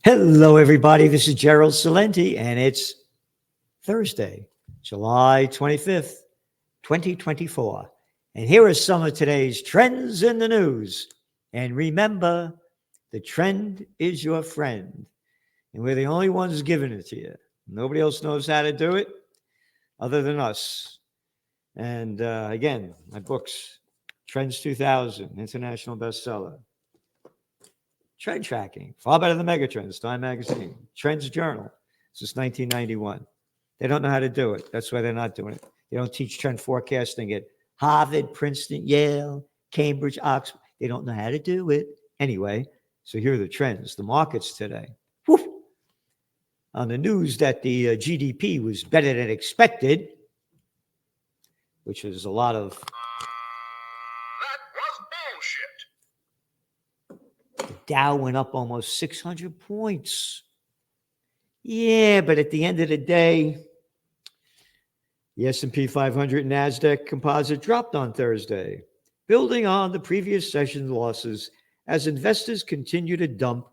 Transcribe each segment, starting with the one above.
Hello, everybody. This is Gerald Salenti, and it's Thursday, July 25th, 2024. And here are some of today's trends in the news. And remember, the trend is your friend, and we're the only ones giving it to you. Nobody else knows how to do it other than us. And again, my books, Trends 2000, international bestseller. Trend tracking, far better than Megatrends, Time Magazine. Trends Journal, since 1991. They don't know how to do it. That's why they're not doing it. They don't teach trend forecasting at Harvard, Princeton, Yale, Cambridge, Oxford. They don't know how to do it. Anyway, so here are the trends, the markets today. Whew. On the news that the GDP was better than expected, which is a lot of Dow went up almost 600 points. Yeah, but at the end of the day, the S&P 500 and NASDAQ composite dropped on Thursday, building on the previous session's losses as investors continue to dump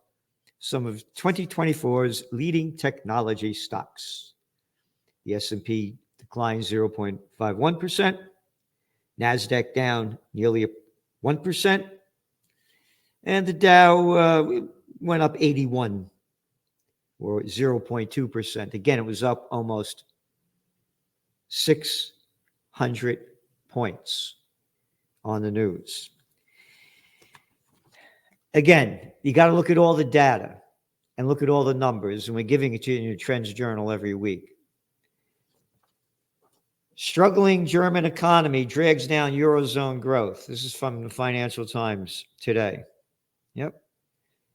some of 2024's leading technology stocks. The S&P declined 0.51%, NASDAQ down nearly 1%, and the Dow went up 81, or 0.2%. Again, it was up almost 600 points on the news. Again, you got to look at all the data and look at all the numbers, and we're giving it to you in your Trends Journal every week. Struggling German economy drags down Eurozone growth. This is from the Financial Times today. Yep.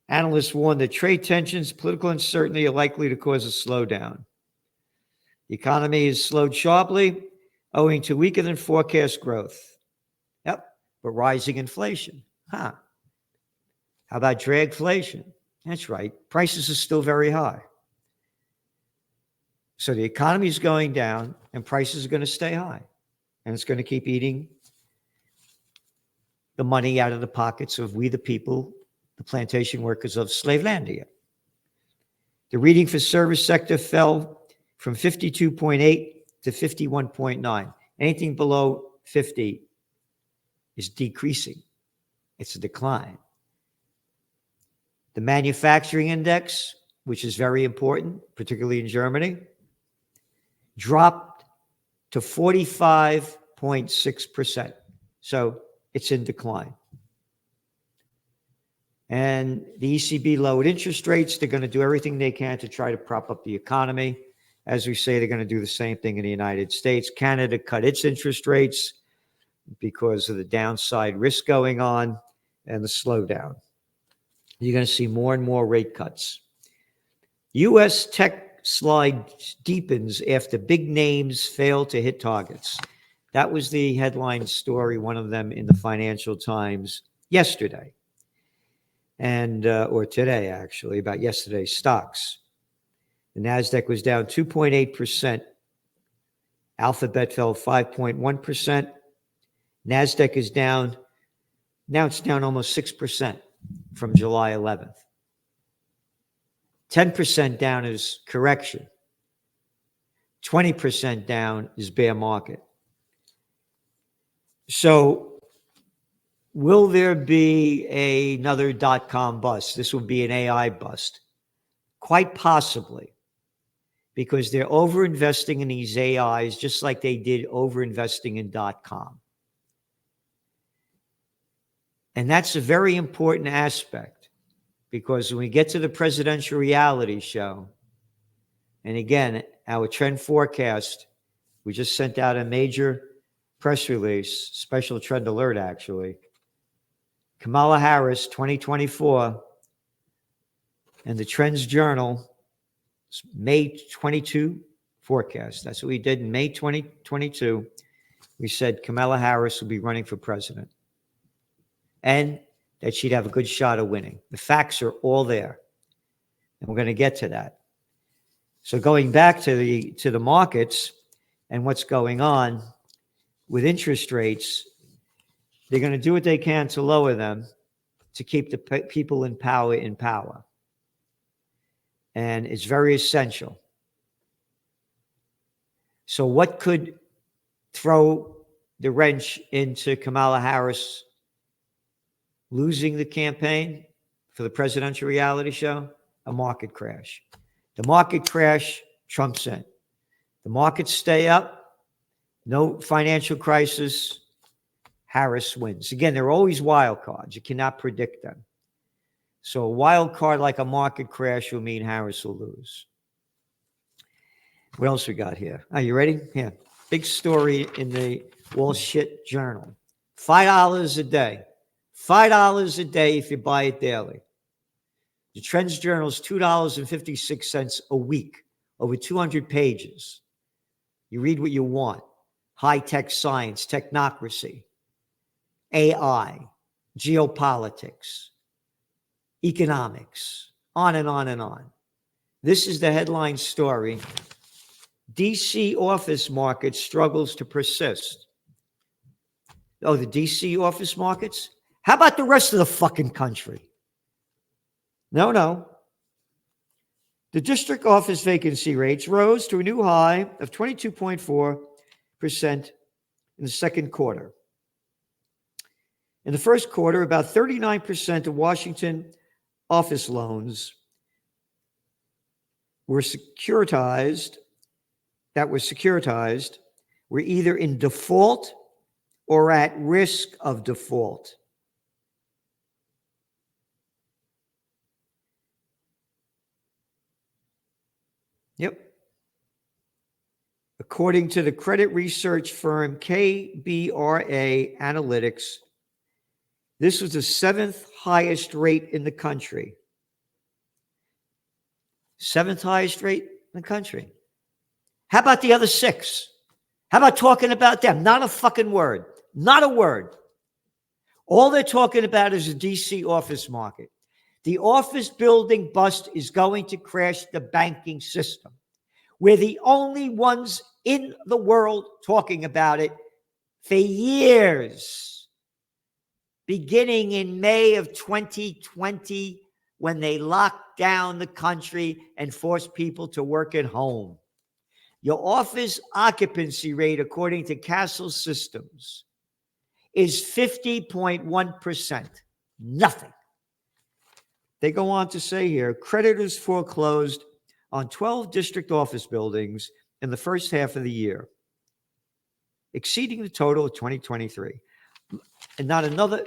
Analysts warn that trade tensions, political uncertainty are likely to cause a slowdown. The economy has slowed sharply owing to weaker than forecast growth. Yep. But rising inflation. How about dragflation? That's right. Prices are still very high. So the economy is going down and prices are going to stay high. And it's going to keep eating the money out of the pockets of we the people, the plantation workers of Slavelandia. The reading for service sector fell from 52.8 to 51.9. Anything below 50 is decreasing. It's a decline. The manufacturing index, which is very important, particularly in Germany, dropped to 45.6%. So it's in decline. And the ECB lowered interest rates. They're going to do everything they can to try to prop up the economy. As we say, they're going to do the same thing in the United States. Canada cut its interest rates because of the downside risk going on and the slowdown. You're going to see more and more rate cuts. U.S. tech slide deepens after big names fail to hit targets. That was the headline story, one of them in the Financial Times yesterday. And or today, actually, about yesterday's stocks. The NASDAQ was down 2.8%. Alphabet fell 5.1%. NASDAQ is down. Now it's down almost 6% from July 11th. 10% down is correction. 20% down is bear market. So will there be another dot-com bust? This will be an AI bust. Quite possibly, because they're overinvesting in these AIs just like they did overinvesting in dot-com. And that's a very important aspect, because when we get to the presidential reality show, and again, our trend forecast, we just sent out a major press release, special trend alert actually, Kamala Harris, 2024, and the Trends Journal, May 22 forecast. That's what we did in May 2022. We said Kamala Harris will be running for president and that she'd have a good shot of winning. The facts are all there, and we're going to get to that. So going back to the markets and what's going on with interest rates, they're going to do what they can to lower them to keep the people in power in power. and it's very essential. So what could throw the wrench into Kamala Harris losing the campaign for the presidential reality show? A market crash. The market crash, Trump's in. The markets stay up, no financial crisis, Harris wins. Again, they're always wild cards. You cannot predict them. So a wild card like a market crash will mean Harris will lose. What else we got here? Are you ready? Yeah. Big story in the Wall Street Journal. $5 a day. $5 a day if you buy it daily. The Trends Journal is $2.56 a week, over 200 pages. You read what you want. High-tech science, technocracy, AI, geopolitics, economics, on and on and on. This is the headline story. DC office market struggles to persist. Oh, the DC office markets? How about the rest of the fucking country? No. The district office vacancy rates rose to a new high of 22.4% in the second quarter. In the first quarter, about 39% of Washington office loans were securitized, were either in default or at risk of default. Yep. According to the credit research firm KBRA Analytics, this was the 7th highest rate in the country. 7th highest rate in the country. How about the other 6? How about talking about them? Not a fucking word. Not a word. All they're talking about is the DC office market. The office building bust is going to crash the banking system. We're the only ones in the world talking about it for years. Beginning in May of 2020, when they locked down the country and forced people to work at home. Your office occupancy rate, according to Castle Systems, is 50.1%. Nothing. They go on to say here, creditors foreclosed on 12 district office buildings in the first half of the year, exceeding the total of 2023. And not another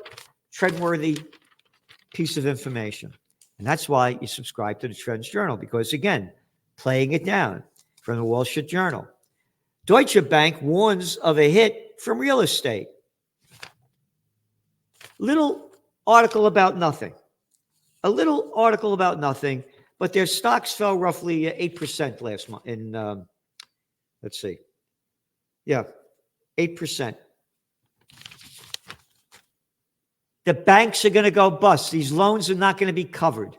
trendworthy piece of information. And that's why you subscribe to the Trends Journal, because, again, playing it down from the Wall Street Journal. Deutsche Bank warns of a hit from real estate. Little article about nothing. A little article about nothing, but their stocks fell roughly 8% last month. Let's see. Yeah, 8%. The banks are going to go bust. These loans are not going to be covered.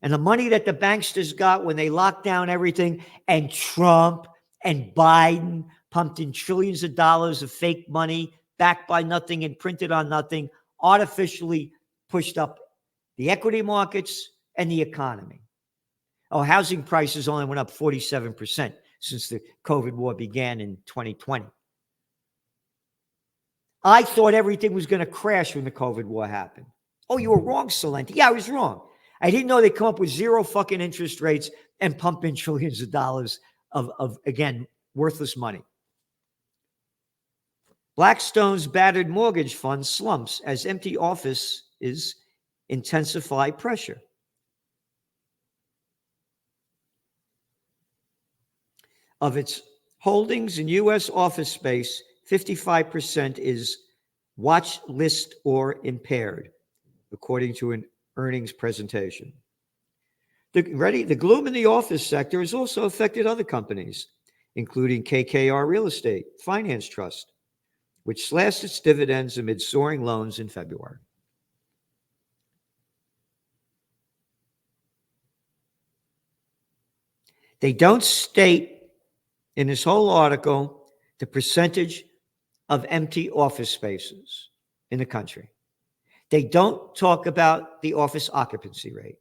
And the money that the banksters got when they locked down everything, and Trump and Biden pumped in trillions of dollars of fake money backed by nothing and printed on nothing, artificially pushed up the equity markets and the economy. Oh, housing prices only went up 47% since the COVID war began in 2020. I thought everything was going to crash when the COVID war happened. Oh, you were wrong, Salenti. Yeah, I was wrong. I didn't know they'd come up with zero fucking interest rates and pump in trillions of dollars of again, worthless money. Blackstone's battered mortgage fund slumps as empty offices intensify pressure. Of its holdings in U.S. office space, 55% is watch list or impaired, according to an earnings presentation. The gloom in the office sector has also affected other companies, including KKR Real Estate Finance Trust, which slashed its dividends amid soaring loans in February. They don't state in this whole article the percentage of empty office spaces in the country. They don't talk about the office occupancy rate.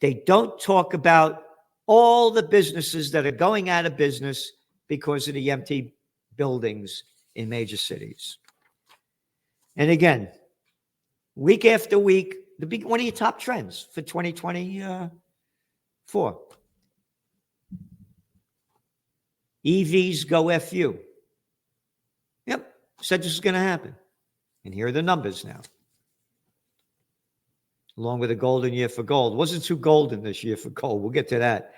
They don't talk about all the businesses that are going out of business because of the empty buildings in major cities. And again, week after week, one of your top trends for 2024. EVs go FU. Yep, said this is going to happen. And here are the numbers now. Along with a golden year for gold. Wasn't too golden this year for gold. We'll get to that.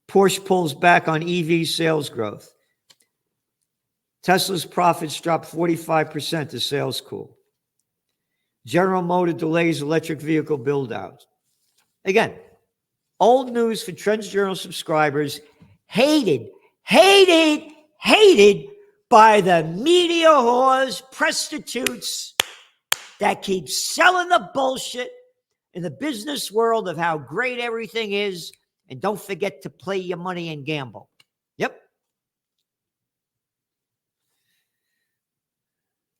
Porsche pulls back on EV sales growth. Tesla's profits dropped 45% to sales cool. General Motors delays electric vehicle build-out. Again, old news for Trends Journal subscribers, hated by the media whores, prostitutes that keep selling the bullshit in the business world of how great everything is, and don't forget to play your money and gamble. Yep.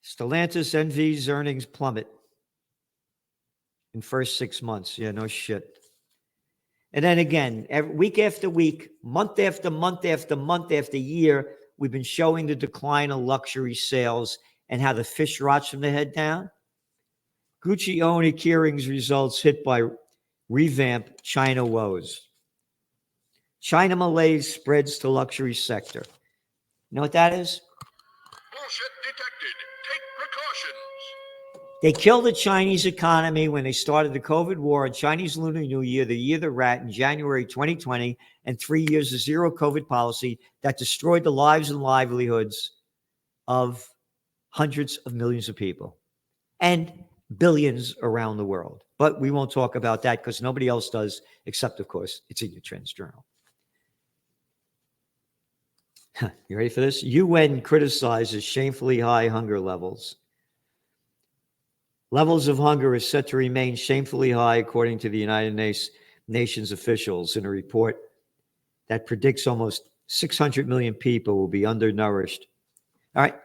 Stellantis NV's earnings plummet in first 6 months. Yeah, no shit. And then again, week after week, month after month after month after year, we've been showing the decline of luxury sales and how the fish rots from the head down. Gucci Oni Kering's results hit by revamp China woes. China malaise spreads to luxury sector. You know what that is? Bullshit detected. Take precautions. They killed the Chinese economy when they started the COVID war on Chinese Lunar New Year, the year of the rat in January 2020, and 3 years of zero COVID policy that destroyed the lives and livelihoods of hundreds of millions of people and billions around the world. But we won't talk about that because nobody else does, except, of course, it's in your Trends Journal. You ready for this? UN criticizes shamefully high hunger levels. Levels of hunger is set to remain shamefully high, according to the United Nations officials, in a report that predicts almost 600 million people will be undernourished. All right.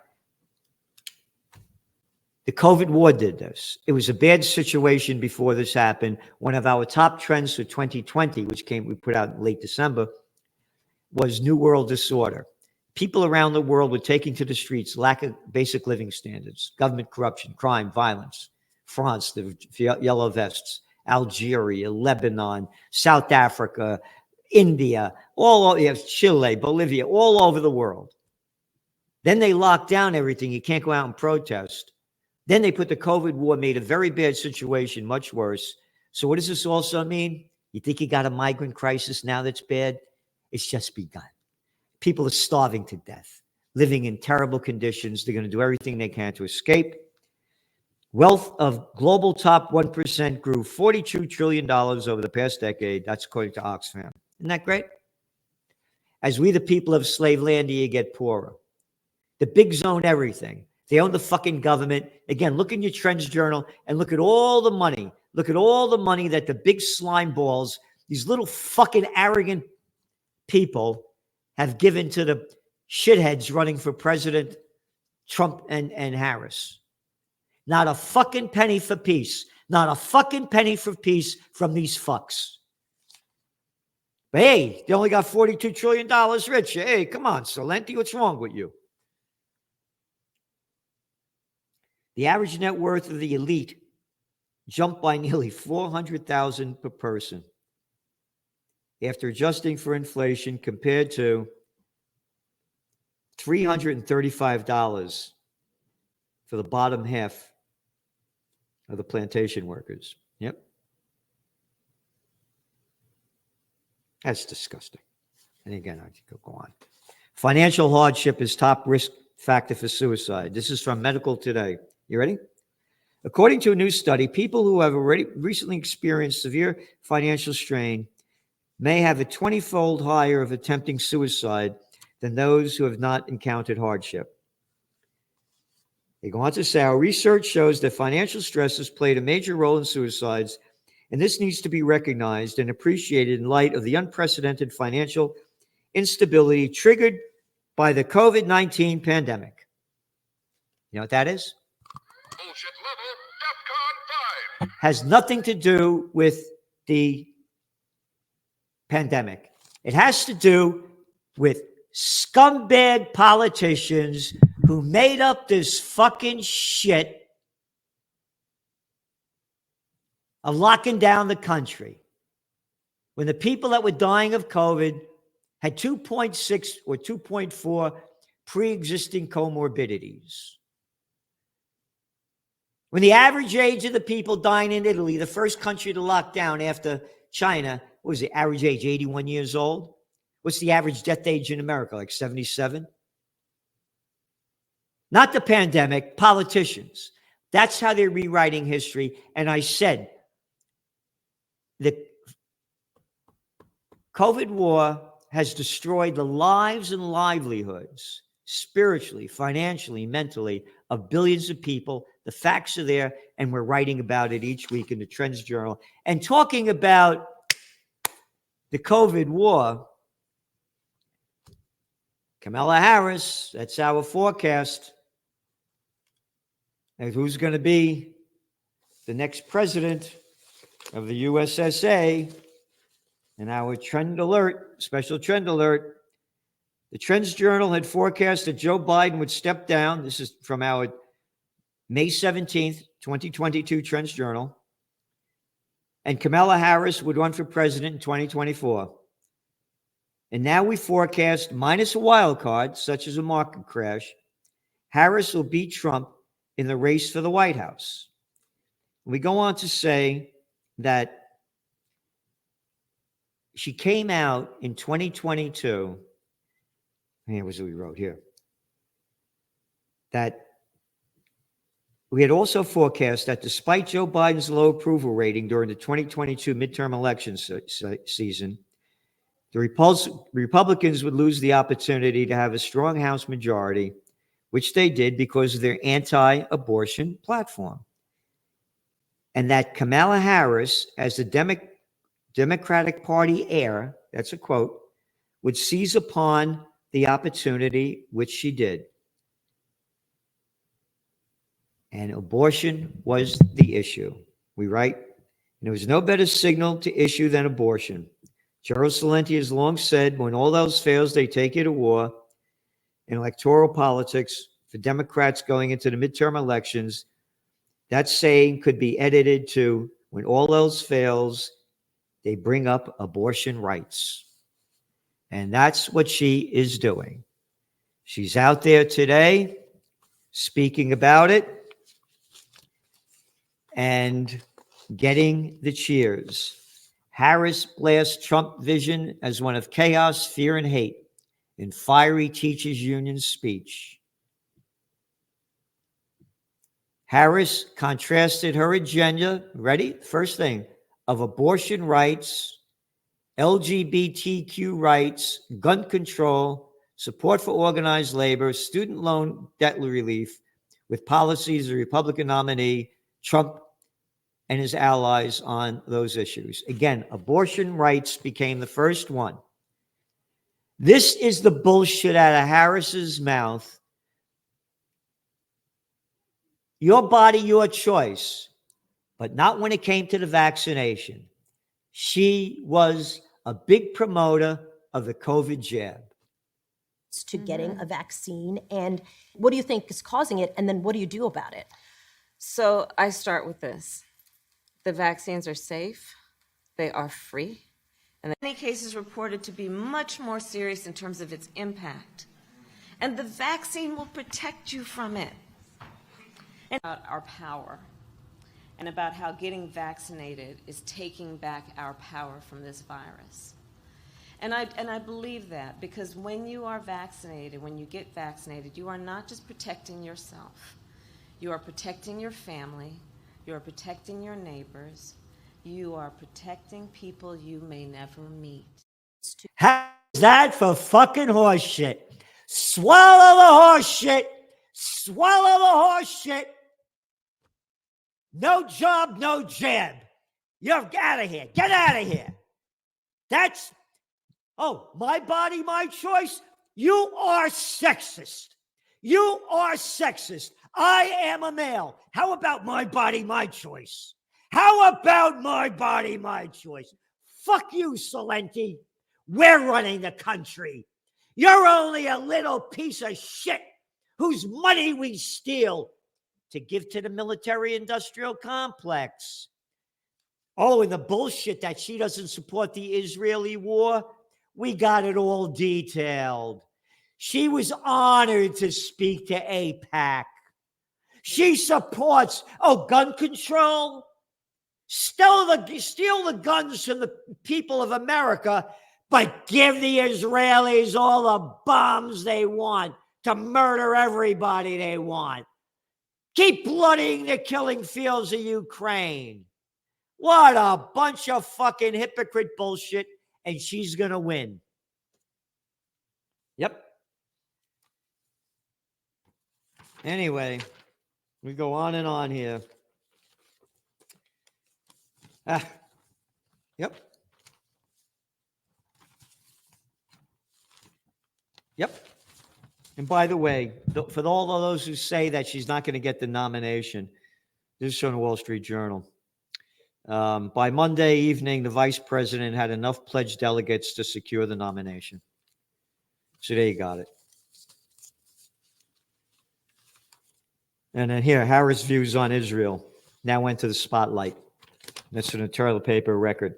The COVID war did this. It was a bad situation before this happened. One of our top trends for 2020, which we put out in late December, was New World Disorder. People around the world were taking to the streets, lack of basic living standards, government corruption, crime, violence. France, the yellow vests, Algeria, Lebanon, South Africa, India, Chile, Bolivia, all over the world. Then they locked down everything. You can't go out and protest. Then they put the COVID war, made a very bad situation much worse. So what does this also mean? You think you got a migrant crisis now that's bad? It's just begun. People are starving to death, living in terrible conditions. They're going to do everything they can to escape. Wealth of global top 1% grew $42 trillion over the past decade. That's according to Oxfam. Isn't that great? As we, the people of slave land, you get poorer. The bigs own everything. They own the fucking government. Again, look in your Trends Journal and look at all the money. Look at all the money that the big slime balls, these little fucking arrogant people, have given to the shitheads running for President Trump and Harris. Not a fucking penny for peace. Not a fucking penny for peace from these fucks. But hey, they only got $42 trillion rich. Hey, come on, Salenti, what's wrong with you? The average net worth of the elite jumped by nearly $400,000 per person after adjusting for inflation, compared to $335 for the bottom half of the plantation workers. Yep. That's disgusting. And again, I could go on. Financial hardship is top risk factor for suicide. This is from Medical Today. You ready? According to a new study, people who have already recently experienced severe financial strain may have a 20-fold higher of attempting suicide than those who have not encountered hardship. They go on to say, our research shows that financial stress has played a major role in suicides, and this needs to be recognized and appreciated in light of the unprecedented financial instability triggered by the COVID-19 pandemic. You know what that is? Bullshit level, DEFCON 5. Has nothing to do with the pandemic. It has to do with scumbag politicians who made up this fucking shit of locking down the country when the people that were dying of COVID had 2.6 or 2.4 pre-existing comorbidities. When the average age of the people dying in Italy, the first country to lock down after China, what was the average age? 81 years old? What's the average death age in America? Like 77? Not the pandemic, politicians. That's how they're rewriting history. And I said, the COVID war has destroyed the lives and livelihoods, spiritually, financially, mentally, of billions of people. The facts are there, and we're writing about it each week in the Trends Journal. And talking about the COVID war, Kamala Harris, that's our forecast. And who's going to be the next president of the USSA? And our trend alert, special trend alert, the Trends Journal had forecast that Joe Biden would step down. This is from our May 17th, 2022 Trends Journal. And Kamala Harris would run for president in 2024. And now we forecast, minus a wild card, such as a market crash, Harris will beat Trump in the race for the White House. We go on to say that she came out in 2022. Here was what we wrote here. That we had also forecast that despite Joe Biden's low approval rating during the 2022 midterm election season, the Republicans would lose the opportunity to have a strong House majority, which they did because of their anti-abortion platform. And that Kamala Harris, as the Democratic Party heir, that's a quote, would seize upon the opportunity, which she did. And abortion was the issue. We write, and there was no better signal to issue than abortion. Gerald Celente has long said, when all else fails, they take you to war. In electoral politics, for Democrats going into the midterm elections, that saying could be edited to, when all else fails, they bring up abortion rights. And that's what she is doing. She's out there today speaking about it and getting the cheers. Harris blasts Trump vision as one of chaos, fear, and hate in fiery teachers union speech. Harris contrasted her agenda, ready? First thing, of abortion rights, LGBTQ rights, gun control, support for organized labor, student loan debt relief, with policies of the Republican nominee, Trump, and his allies on those issues. Again, abortion rights became the first one. This is the bullshit out of Harris's mouth. Your body, your choice, but not when it came to the vaccination. She was a big promoter of the COVID jab. To getting a vaccine, and what do you think is causing it, and then what do you do about it? So I start with this. The vaccines are safe, they are free, and in many cases reported to be much more serious in terms of its impact. And the vaccine will protect you from it. And about our power, and about how getting vaccinated is taking back our power from this virus. And I believe that, because when you are vaccinated, when you get vaccinated, you are not just protecting yourself. You are protecting your family. You are protecting your neighbors. You are protecting people you may never meet. How's that for fucking horse shit? Swallow the horse shit. Swallow the horse shit. No job, no jab. You're out of here. Get out of here. That's, oh, my body, my choice. You are sexist. You are sexist. I am a male. How about my body, my choice? How about my body, my choice? Fuck you, Celente. We're running the country. You're only a little piece of shit whose money we steal to give to the military-industrial complex. Oh, and the bullshit that she doesn't support the Israeli war, we got it all detailed. She was honored to speak to AIPAC. She supports, gun control. Steal the guns from the people of America, but give the Israelis all the bombs they want to murder everybody they want. Keep bloodying the killing fields of Ukraine. What a bunch of fucking hypocrite bullshit, and she's going to win. Yep. Anyway, we go on and on here. Yep. Yep. And by the way, for all of those who say that she's not going to get the nomination, this is from the Wall Street Journal. By Monday evening, the vice president had enough pledged delegates to secure the nomination. So there you got it. And then here, Harris' views on Israel now went to the spotlight. That's an toilet paper record.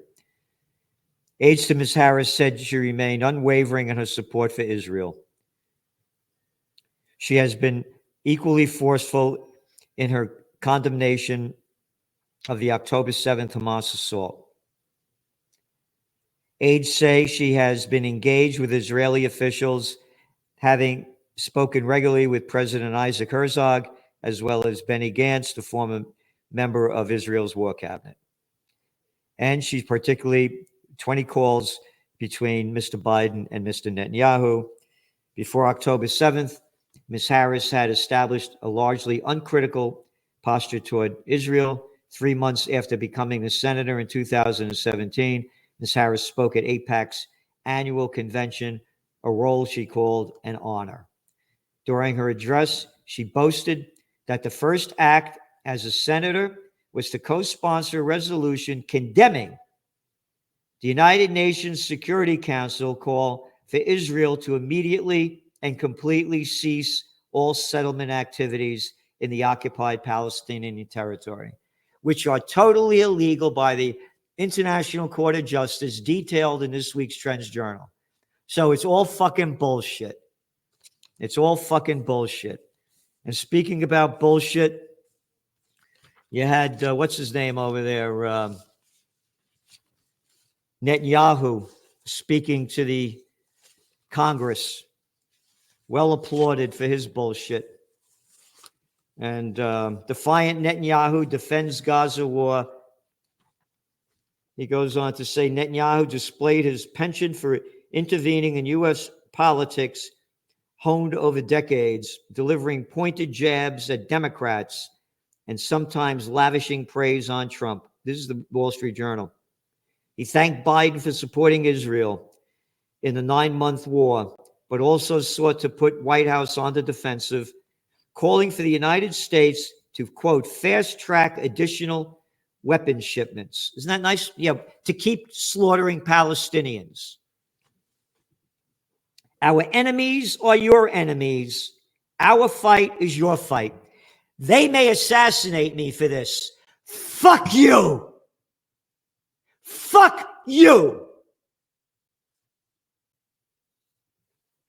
Aides to Ms. Harris said she remained unwavering in her support for Israel. She has been equally forceful in her condemnation of the October 7th Hamas assault. Aides say she has been engaged with Israeli officials, having spoken regularly with President Isaac Herzog, as well as Benny Gantz, the former member of Israel's war cabinet. And she's particularly 20 calls between Mr. Biden and Mr. Netanyahu. Before October 7th, Ms. Harris had established a largely uncritical posture toward Israel. 3 months after becoming a senator in 2017, Ms. Harris spoke at AIPAC's annual convention, a role she called an honor. During her address, she boasted that the first act as a senator was to co-sponsor a resolution condemning the United Nations Security Council call for Israel to immediately and completely cease all settlement activities in the occupied Palestinian territory, which are totally illegal by the International Court of Justice, detailed in this week's Trends Journal. So it's all fucking bullshit. It's all fucking bullshit. And speaking about bullshit, you had, what's his name over there? Netanyahu speaking to the Congress. Well applauded for his bullshit. And defiant Netanyahu defends Gaza war. He goes on to say Netanyahu displayed his penchant for intervening in U.S. politics, honed over decades, delivering pointed jabs at Democrats and sometimes lavishing praise on Trump. This is the Wall Street Journal. He thanked Biden for supporting Israel in the 9-month war, but also sought to put White House on the defensive, calling for the United States to, quote, fast-track additional weapon shipments. Isn't that nice? Yeah, to keep slaughtering Palestinians. Our enemies are your enemies. Our fight is your fight. They may assassinate me for this. Fuck you. Fuck you.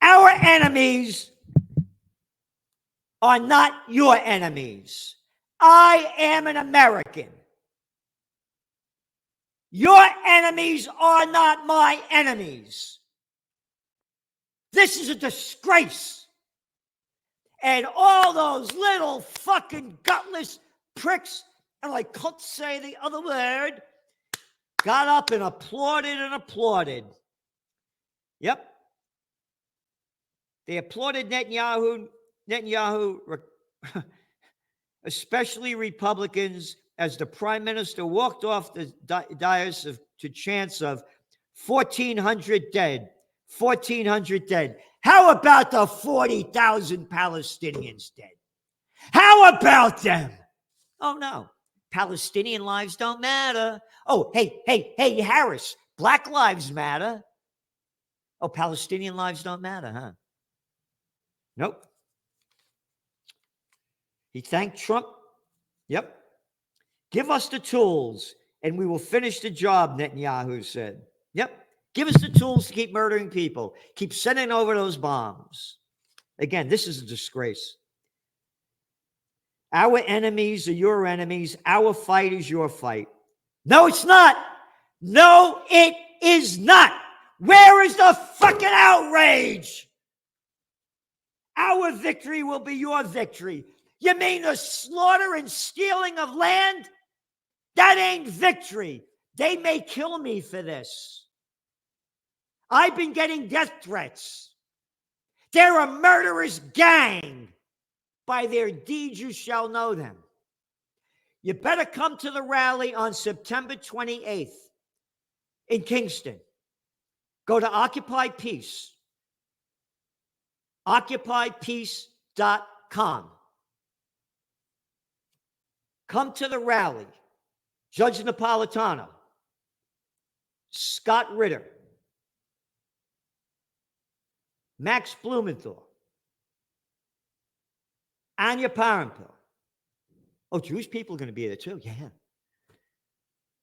Our enemies are not your enemies. I am an American. Your enemies are not my enemies. This is a disgrace. And all those little fucking gutless pricks, and I can't say the other word, got up and applauded and applauded. Yep. They applauded Netanyahu, especially Republicans, as the prime minister walked off the dais to chants of 1,400 dead, 1,400 dead. How about the 40,000 Palestinians dead? How about them? Oh, no. Palestinian lives don't matter. Oh, hey, Harris, Black Lives Matter. Oh, Palestinian lives don't matter, huh? Nope. He thanked Trump. Yep. Give us the tools and we will finish the job, Netanyahu said. Yep. Give us the tools to keep murdering people. Keep sending over those bombs. Again, this is a disgrace. Our enemies are your enemies. Our fight is your fight. No, it's not. No, it is not. Where is the fucking outrage? Our victory will be your victory. You mean the slaughter and stealing of land? That ain't victory. They may kill me for this. I've been getting death threats. They're a murderous gang. By their deeds you shall know them. You better come to the rally on September 28th in Kingston. Go to Occupy Peace. OccupyPeace.com. Come to the rally. Judge Napolitano, Scott Ritter, Max Blumenthal, Anya Parampil. Oh, Jewish people are going to be there too. Yeah.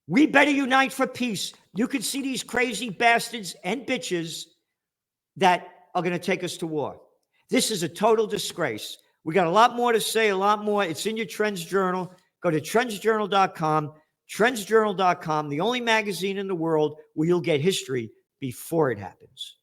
We better unite for peace. You can see these crazy bastards and bitches that are going to take us to war. This is a total disgrace. We got a lot more to say, a lot more. It's in your Trends Journal. Go to trendsjournal.com. Trendsjournal.com, the only magazine in the world where you'll get history before it happens.